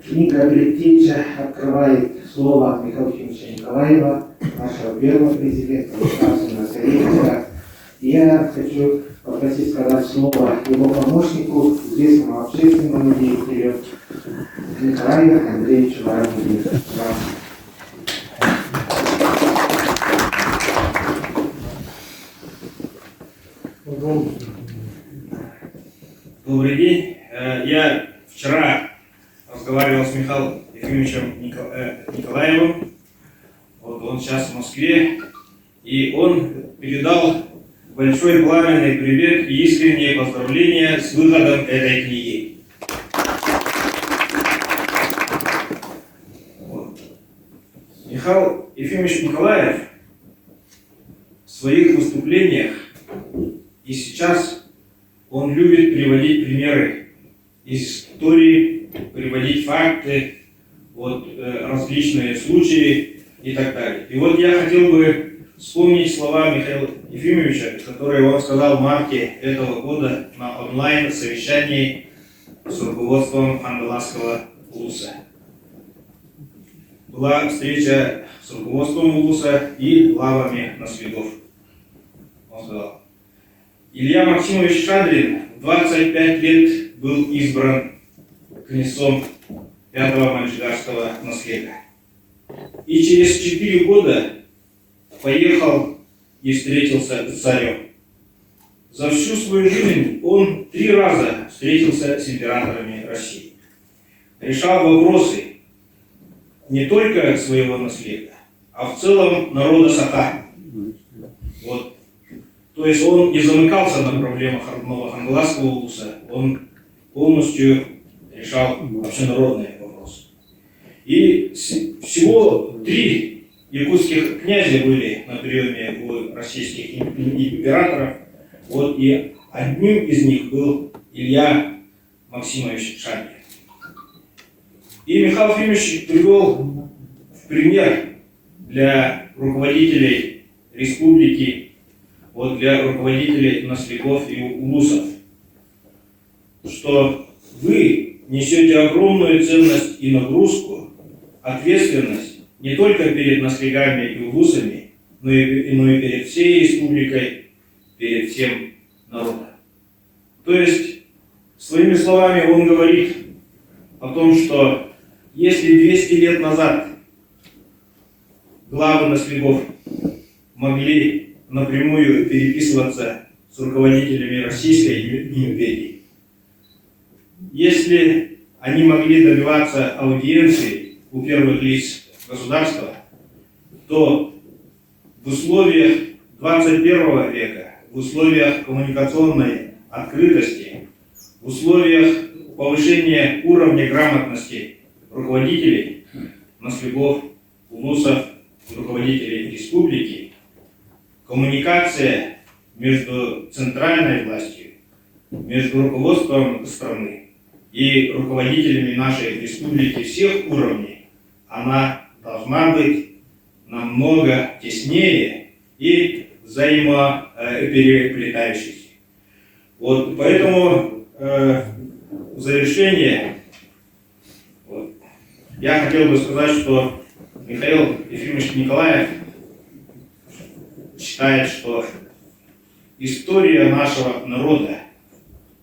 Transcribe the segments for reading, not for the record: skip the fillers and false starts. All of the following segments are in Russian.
Книга «Предтеча» открывает слово Михаила Ефимовича Николаева, нашего первого президента, государственного советника. Я хочу попросить сказать слово его помощнику, известному общественному деятелю Николаю Андреевичу Воробьеву. Добрый день. Я вчера разговаривал с Михаилом Ефимовичем Николаевым. Вот он сейчас в Москве. И он передал большой пламенный привет и искренние поздравления с выходом этой книги. Вот. Михаил Ефимович Николаев в своих выступлениях и сейчас он любит приводить примеры из истории, приводить факты, вот, различные случаи и так далее. И вот я хотел бы вспомнить слова Михаила Ефимовича, которые он сказал в марте этого года на онлайн-совещании с руководством Хангаласского улуса. Была встреча с руководством улуса и главами наследов. Он сказал: Илья Максимович Шадрин в 25 лет был избран князцом 5-го маньчжурского наследия. И через 4 года поехал и встретился с царем. За всю свою жизнь он 3 раза встретился с императорами России. Решал вопросы не только своего наследия, а в целом народа Саха. Вот. То есть он не замыкался на проблемах родного Хангаласского улуса, он полностью решал общенародные вопросы. И всего 3 якутских князя были на приеме у российских императоров. Вот, и одним из них был Илья Максимович Шадрин. И Михаил Ефимович привел в пример для руководителей республики, вот, для руководителей наследов и улусов, что вы несете огромную ценность и нагрузку, ответственность не только перед наследами и улусами, но и перед всей республикой, перед всем народом. То есть, своими словами он говорит о том, что если 200 лет назад главы наследов могли напрямую переписываться с руководителями Российской империи, если они могли добиваться аудиенции у первых лиц государства, то в условиях 21 века, в условиях коммуникационной открытости, в условиях повышения уровня грамотности руководителей наследов, улусов, руководителей республики, коммуникация между центральной властью, между руководством страны и руководителями нашей республики всех уровней, она должна быть намного теснее и взаимопереплетающейся. Вот, поэтому в завершение я хотел бы сказать, что Михаил Ефимович Николаев считает, что история нашего народа,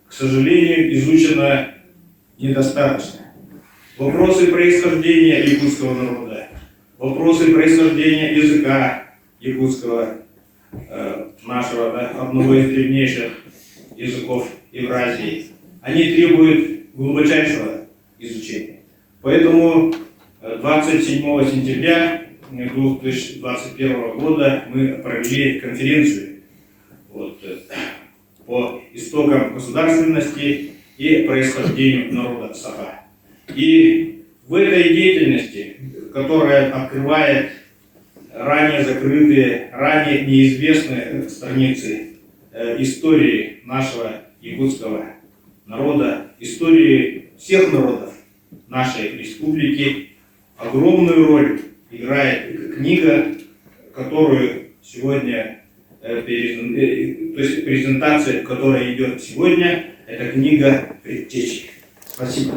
к сожалению, изучена недостаточно. Вопросы происхождения якутского народа, вопросы происхождения языка якутского, нашего, одного из древнейших языков Евразии, они требуют глубочайшего изучения. Поэтому 27 сентября 2021 года мы провели конференцию по истокам государственности и происхождению народа Саха. И в этой деятельности, которая открывает ранее закрытые, ранее неизвестные страницы истории нашего якутского народа, истории всех народов нашей республики, огромную роль играет книга, которую сегодня, то есть презентация, которая идет сегодня, это книга «Предтечи». Спасибо.